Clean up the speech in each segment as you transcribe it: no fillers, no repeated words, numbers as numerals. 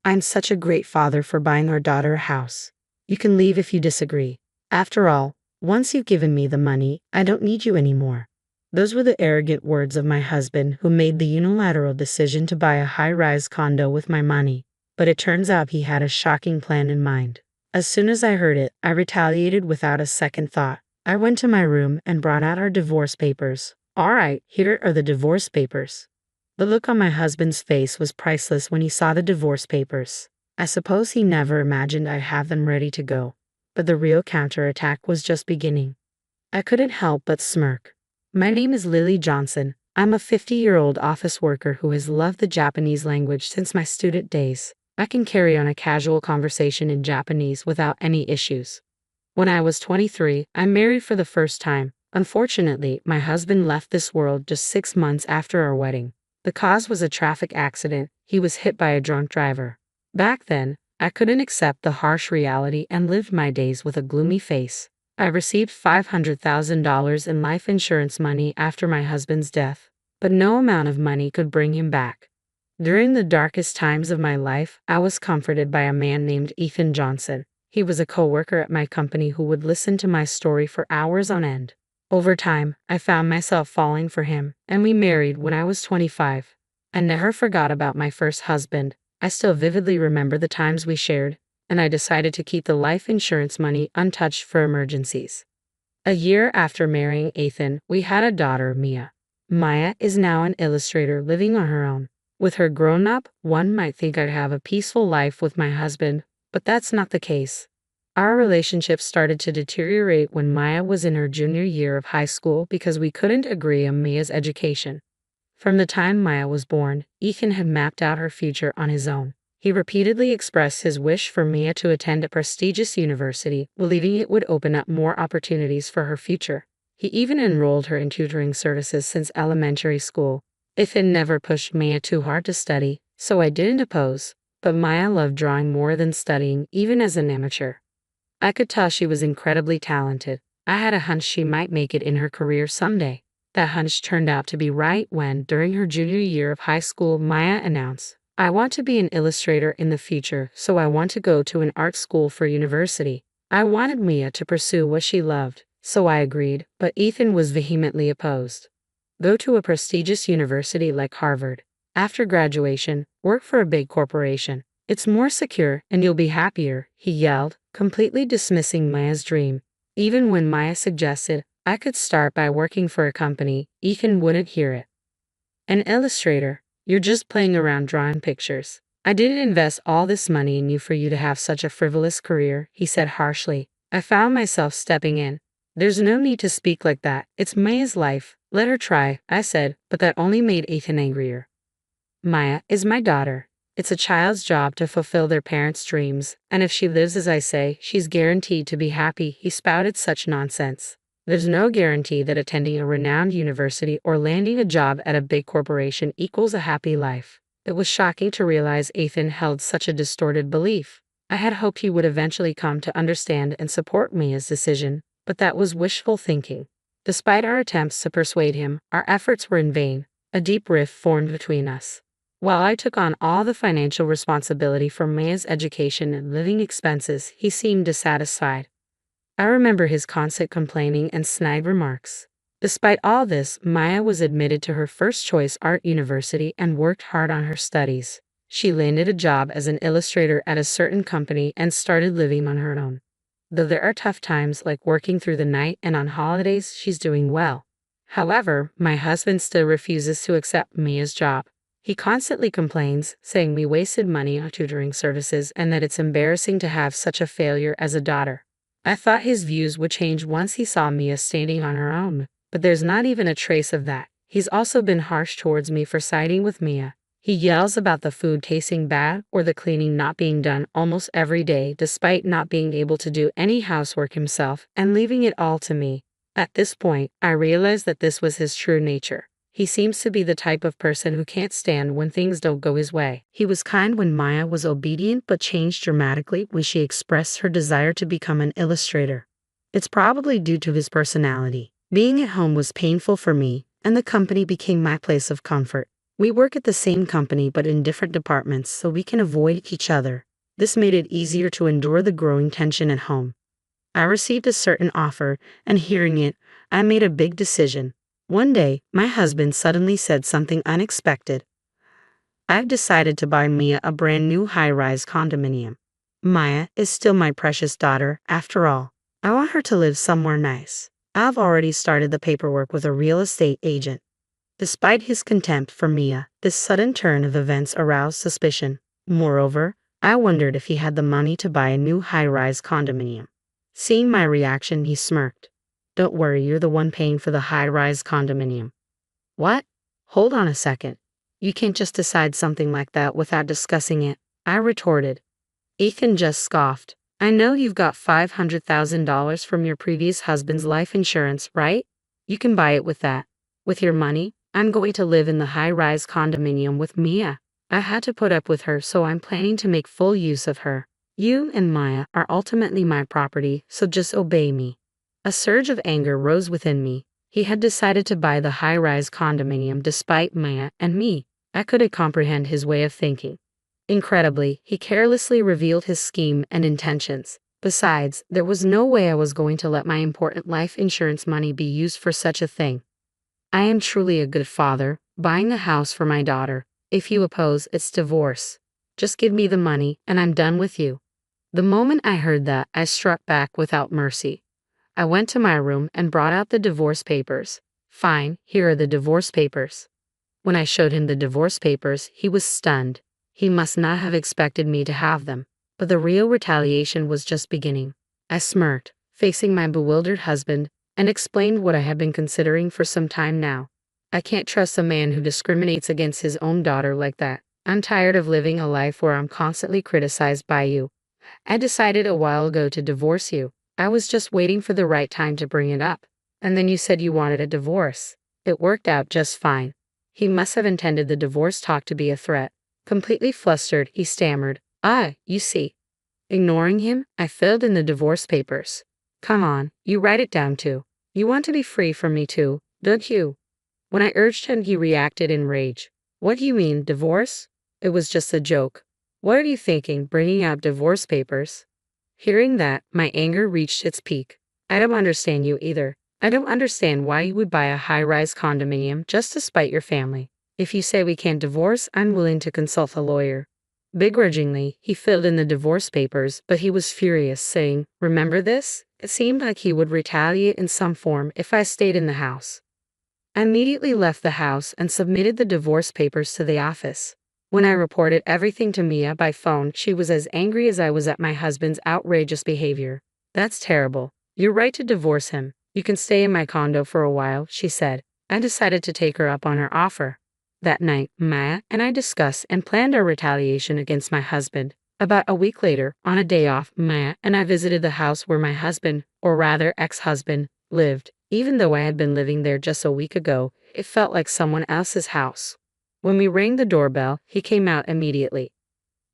I'm such a great father for buying our daughter a house. You can leave if you disagree. After all, once you've given me the money, I don't need you anymore." Those were the arrogant words of my husband, who made the unilateral decision to buy a high-rise condo with my money. But it turns out he had a shocking plan in mind. As soon as I heard it, I retaliated without a second thought. I went to my room and brought out our divorce papers. "All right, here are the divorce papers." The look on my husband's face was priceless when he saw the divorce papers. I suppose he never imagined I'd have them ready to go. But the real counterattack was just beginning. I couldn't help but smirk. "My name is Lily Johnson. I'm a 50-year-old office worker who has loved the Japanese language since my student days. I can carry on a casual conversation in Japanese without any issues. When I was 23, I married for the first time. Unfortunately, my husband left this world just 6 months after our wedding. The cause was a traffic accident. He was hit by a drunk driver. Back then, I couldn't accept the harsh reality and lived my days with a gloomy face. I received $500,000 in life insurance money after my husband's death, but no amount of money could bring him back. During the darkest times of my life, I was comforted by a man named Ethan Johnson. He was a coworker at my company who would listen to my story for hours on end. Over time, I found myself falling for him, and we married when I was 25. I never forgot about my first husband. I still vividly remember the times we shared, and I decided to keep the life insurance money untouched for emergencies. A year after marrying Ethan, we had a daughter, Mia. Maya is now an illustrator living on her own. With her grown up, one might think I'd have a peaceful life with my husband, but that's not the case. Our relationship started to deteriorate when Maya was in her junior year of high school because we couldn't agree on Mia's education. From the time Maya was born, Ethan had mapped out her future on his own. He repeatedly expressed his wish for Mia to attend a prestigious university, believing it would open up more opportunities for her future. He even enrolled her in tutoring services since elementary school. Ethan never pushed Mia too hard to study, so I didn't oppose, but Maya loved drawing more than studying, even as an amateur. I could tell she was incredibly talented. I had a hunch she might make it in her career someday. That hunch turned out to be right when, during her junior year of high school, Maya announced, "I want to be an illustrator in the future, so I want to go to an art school for university." I wanted Mia to pursue what she loved, so I agreed, but Ethan was vehemently opposed. "Go to a prestigious university like Harvard. After graduation, work for a big corporation. It's more secure and you'll be happier," he yelled, completely dismissing Maya's dream. Even when Maya suggested I could start by working for a company, Ethan wouldn't hear it. "An illustrator? You're just playing around drawing pictures. I didn't invest all this money in you for you to have such a frivolous career," he said harshly. I found myself stepping in. "There's no need to speak like that. It's Maya's life. Let her try," I said, but that only made Ethan angrier. "Maya is my daughter. It's a child's job to fulfill their parents' dreams, and if she lives as I say, she's guaranteed to be happy." He spouted such nonsense. There's no guarantee that attending a renowned university or landing a job at a big corporation equals a happy life. It was shocking to realize Ethan held such a distorted belief. I had hoped he would eventually come to understand and support Mia's decision, but that was wishful thinking. Despite our attempts to persuade him, our efforts were in vain. A deep rift formed between us. While I took on all the financial responsibility for Maya's education and living expenses, he seemed dissatisfied. I remember his constant complaining and snide remarks. Despite all this, Maya was admitted to her first choice art university and worked hard on her studies. She landed a job as an illustrator at a certain company and started living on her own. Though there are tough times like working through the night and on holidays, she's doing well. However, my husband still refuses to accept Mia's job. He constantly complains, saying we wasted money on tutoring services and that it's embarrassing to have such a failure as a daughter. I thought his views would change once he saw Mia standing on her own, but there's not even a trace of that. He's also been harsh towards me for siding with Mia. He yells about the food tasting bad or the cleaning not being done almost every day despite not being able to do any housework himself and leaving it all to me. At this point, I realized that this was his true nature. He seems to be the type of person who can't stand when things don't go his way. He was kind when Maya was obedient but changed dramatically when she expressed her desire to become an illustrator. It's probably due to his personality. Being at home was painful for me, and the company became my place of comfort. We work at the same company but in different departments so we can avoid each other. This made it easier to endure the growing tension at home. I received a certain offer, and hearing it, I made a big decision. One day, my husband suddenly said something unexpected. I've decided to buy Mia a brand new high-rise condominium. Maya is still my precious daughter, after all. I want her to live somewhere nice. I've already started the paperwork with a real estate agent. Despite his contempt for Mia, this sudden turn of events aroused suspicion. Moreover, I wondered if he had the money to buy a new high-rise condominium. Seeing my reaction, he smirked. Don't worry, you're the one paying for the high-rise condominium. What? Hold on a second. You can't just decide something like that without discussing it, I retorted. Ethan just scoffed. I know you've got $500,000 from your previous husband's life insurance, right? You can buy it with that. With your money, I'm going to live in the high-rise condominium with Mia. I had to put up with her, so I'm planning to make full use of her. You and Maya are ultimately my property, so just obey me. A surge of anger rose within me. He had decided to buy the high-rise condominium despite Maya and me. I couldn't comprehend his way of thinking. Incredibly, he carelessly revealed his scheme and intentions. Besides, there was no way I was going to let my important life insurance money be used for such a thing. I am truly a good father, buying a house for my daughter. If you oppose, it's divorce. Just give me the money, and I'm done with you. The moment I heard that, I struck back without mercy. I went to my room and brought out the divorce papers. Fine, here are the divorce papers. When I showed him the divorce papers, he was stunned. He must not have expected me to have them, but the real retaliation was just beginning. I smirked, facing my bewildered husband, and explained what I had been considering for some time now. I can't trust a man who discriminates against his own daughter like that. I'm tired of living a life where I'm constantly criticized by you. I decided a while ago to divorce you. I was just waiting for the right time to bring it up. And then you said you wanted a divorce. It worked out just fine. He must have intended the divorce talk to be a threat. Completely flustered, he stammered, you see. Ignoring him, I filled in the divorce papers. Come on, you write it down too. You want to be free from me too, don't you? When I urged him, he reacted in rage. What do you mean, divorce? It was just a joke. What are you thinking, bringing out divorce papers? Hearing that, my anger reached its peak. I don't understand you either. I don't understand why you would buy a high-rise condominium just to spite your family. If you say we can't divorce, I'm willing to consult a lawyer. Begrudgingly, he filled in the divorce papers, but he was furious, saying, Remember this? It seemed like he would retaliate in some form if I stayed in the house. I immediately left the house and submitted the divorce papers to the office. When I reported everything to Mia by phone, she was as angry as I was at my husband's outrageous behavior. That's terrible. You're right to divorce him. You can stay in my condo for a while, she said. I decided to take her up on her offer. That night, Maya and I discussed and planned our retaliation against my husband. About a week later, on a day off, Maya and I visited the house where my husband, or rather ex-husband, lived. Even though I had been living there just a week ago, it felt like someone else's house. When we rang the doorbell, he came out immediately.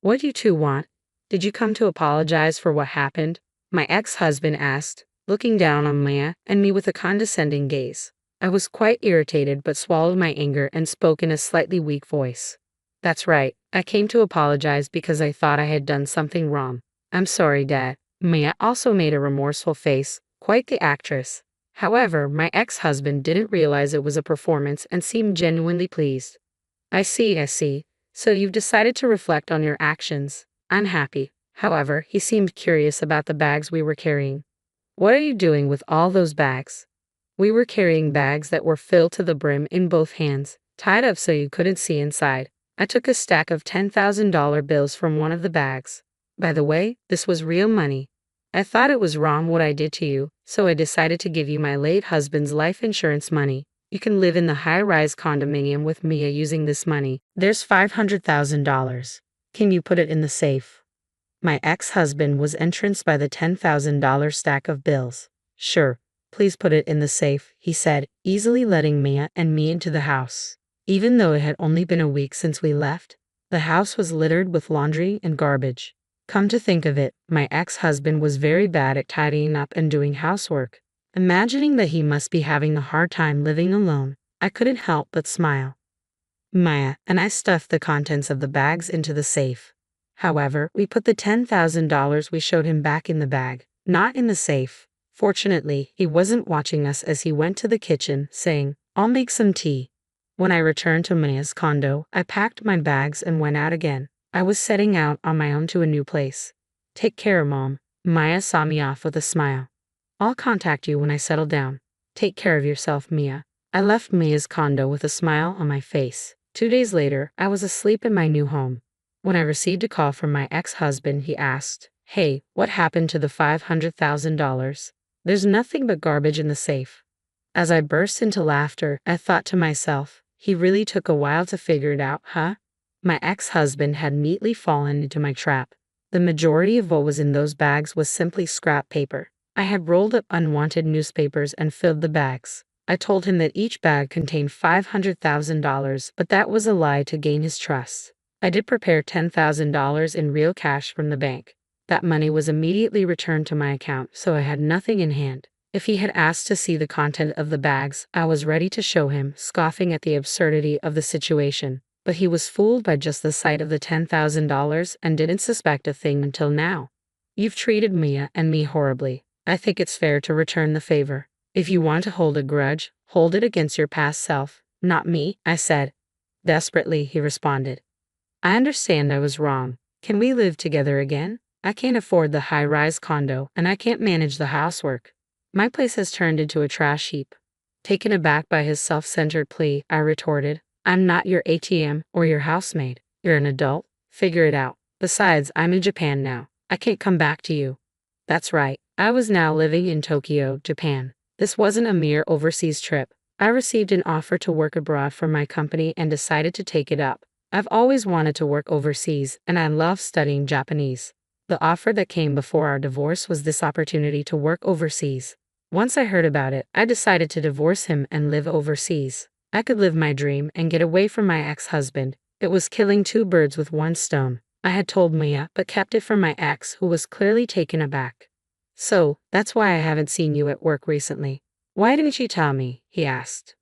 What do you two want? Did you come to apologize for what happened? My ex-husband asked, looking down on Maya and me with a condescending gaze. I was quite irritated but swallowed my anger and spoke in a slightly weak voice. That's right, I came to apologize because I thought I had done something wrong. I'm sorry, Dad. Maya also made a remorseful face, quite the actress. However, my ex-husband didn't realize it was a performance and seemed genuinely pleased. I see. So you've decided to reflect on your actions. I'm happy. However, he seemed curious about the bags we were carrying. What are you doing with all those bags? We were carrying bags that were filled to the brim in both hands, tied up so you couldn't see inside. I took a stack of $10,000 bills from one of the bags. By the way, this was real money. I thought it was wrong what I did to you, so I decided to give you my late husband's life insurance money. You can live in the high-rise condominium with Mia using this money. There's $500,000. Can you put it in the safe? My ex-husband was entranced by the $10,000 stack of bills. Sure. Please put it in the safe, he said, easily letting Mia and me into the house. Even though it had only been a week since we left, the house was littered with laundry and garbage. Come to think of it, my ex-husband was very bad at tidying up and doing housework. Imagining that he must be having a hard time living alone, I couldn't help but smile. Maya and I stuffed the contents of the bags into the safe. However, we put the $10,000 we showed him back in the bag, not in the safe. Fortunately, he wasn't watching us as he went to the kitchen, saying, "I'll make some tea." When I returned to Maya's condo, I packed my bags and went out again. I was setting out on my own to a new place. "Take care, Mom." Maya saw me off with a smile. "I'll contact you when I settle down. Take care of yourself, Mia." I left Mia's condo with a smile on my face. 2 days later, I was asleep in my new home. When I received a call from my ex-husband, he asked, "Hey, what happened to the $500,000? There's nothing but garbage in the safe." As I burst into laughter, I thought to myself, he really took a while to figure it out, huh? My ex-husband had neatly fallen into my trap. The majority of what was in those bags was simply scrap paper. I had rolled up unwanted newspapers and filled the bags. I told him that each bag contained $500,000, but that was a lie to gain his trust. I did prepare $10,000 in real cash from the bank. That money was immediately returned to my account, so I had nothing in hand. If he had asked to see the content of the bags, I was ready to show him, scoffing at the absurdity of the situation. But he was fooled by just the sight of the $10,000 and didn't suspect a thing until now. "You've treated Mia and me horribly. I think it's fair to return the favor. If you want to hold a grudge, hold it against your past self, not me," I said. Desperately, he responded. "I understand I was wrong. Can we live together again? I can't afford the high-rise condo, and I can't manage the housework. My place has turned into a trash heap." Taken aback by his self-centered plea, I retorted, "I'm not your ATM or your housemaid. You're an adult. Figure it out. Besides, I'm in Japan now. I can't come back to you." That's right. I was now living in Tokyo, Japan. This wasn't a mere overseas trip. I received an offer to work abroad from my company and decided to take it up. I've always wanted to work overseas, and I love studying Japanese. The offer that came before our divorce was this opportunity to work overseas. Once I heard about it, I decided to divorce him and live overseas. I could live my dream and get away from my ex-husband. It was killing two birds with one stone. I had told Mia, but kept it from my ex, who was clearly taken aback. "So, that's why I haven't seen you at work recently. Why didn't you tell me?" he asked.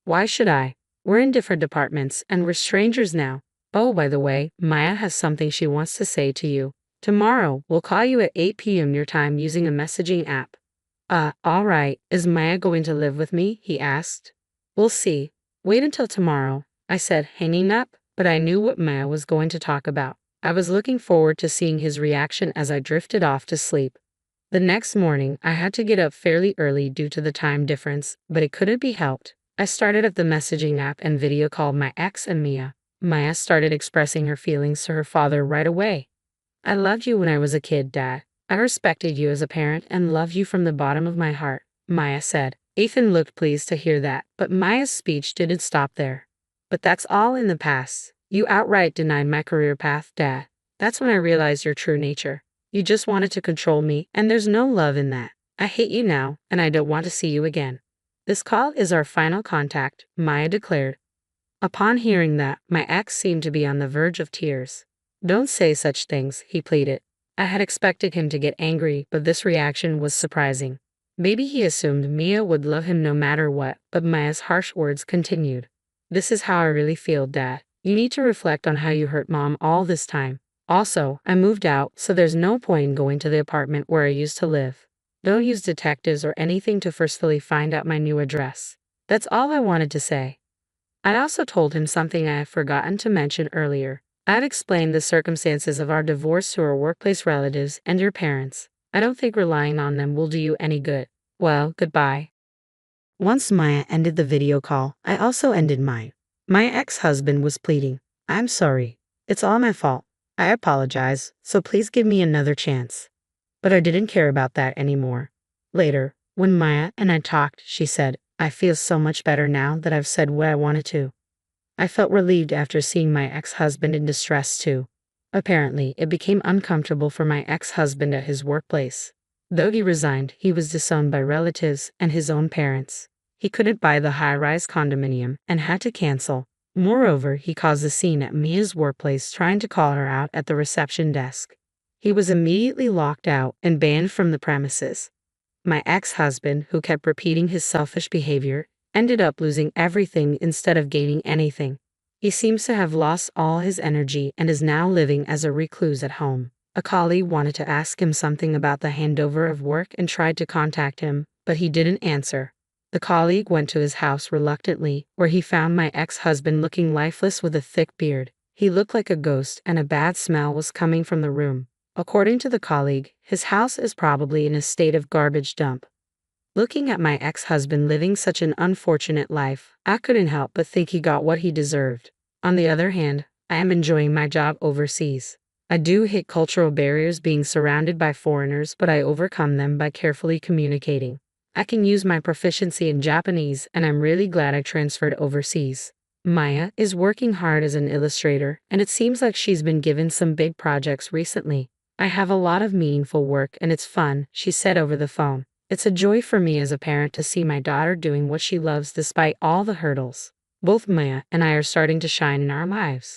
"Why should I? We're in different departments, and we're strangers now. Oh, by the way, Maya has something she wants to say to you. Tomorrow, we'll call you at 8 p.m. your time using a messaging app." All right. Is Maya going to live with me?" he asked. "We'll see. Wait until tomorrow," I said, hanging up, but I knew what Maya was going to talk about. I was looking forward to seeing his reaction as I drifted off to sleep. The next morning, I had to get up fairly early due to the time difference, but it couldn't be helped. I started up the messaging app and video called my ex and Mia. Maya started expressing her feelings to her father right away. "I loved you when I was a kid, Dad. I respected you as a parent and love you from the bottom of my heart," Maya said. Ethan looked pleased to hear that, but Maya's speech didn't stop there. "But that's all in the past. You outright denied my career path, Dad. That's when I realized your true nature. You just wanted to control me, and there's no love in that. I hate you now, and I don't want to see you again." "This call is our final contact," Maya declared. Upon hearing that, my ex seemed to be on the verge of tears. "Don't say such things," he pleaded. I had expected him to get angry, but this reaction was surprising. Maybe he assumed Mia would love him no matter what, but Maya's harsh words continued. "This is how I really feel, Dad. You need to reflect on how you hurt Mom all this time. Also, I moved out, so there's no point in going to the apartment where I used to live. Don't use detectives or anything to forcefully find out my new address." That's all I wanted to say. I also told him something I had forgotten to mention earlier. I had explained the circumstances of our divorce to our workplace relatives and your parents. I don't think relying on them will do you any good. Well, goodbye. Once Maya ended the video call, I also ended mine. My ex-husband was pleading, "I'm sorry. It's all my fault. I apologize, so please give me another chance." But I didn't care about that anymore. Later, when Maya and I talked, she said, "I feel so much better now that I've said what I wanted to." I felt relieved after seeing my ex-husband in distress too. Apparently, it became uncomfortable for my ex-husband at his workplace. Though he resigned, he was disowned by relatives and his own parents. He couldn't buy the high-rise condominium and had to cancel. Moreover, he caused a scene at Mia's workplace trying to call her out at the reception desk. He was immediately locked out and banned from the premises. My ex-husband, who kept repeating his selfish behavior, ended up losing everything instead of gaining anything. He seems to have lost all his energy and is now living as a recluse at home. A colleague wanted to ask him something about the handover of work and tried to contact him, but he didn't answer. The colleague went to his house reluctantly, where he found my ex-husband looking lifeless with a thick beard. He looked like a ghost, and a bad smell was coming from the room. According to the colleague, his house is probably in a state of garbage dump. Looking at my ex-husband living such an unfortunate life, I couldn't help but think he got what he deserved. On the other hand, I am enjoying my job overseas. I do hate cultural barriers being surrounded by foreigners, but I overcome them by carefully communicating. I can use my proficiency in Japanese, and I'm really glad I transferred overseas. Maya is working hard as an illustrator, and it seems like she's been given some big projects recently. I have a lot of meaningful work and it's fun, she said over the phone. It's a joy for me as a parent to see my daughter doing what she loves despite all the hurdles. Both Maya and I are starting to shine in our lives.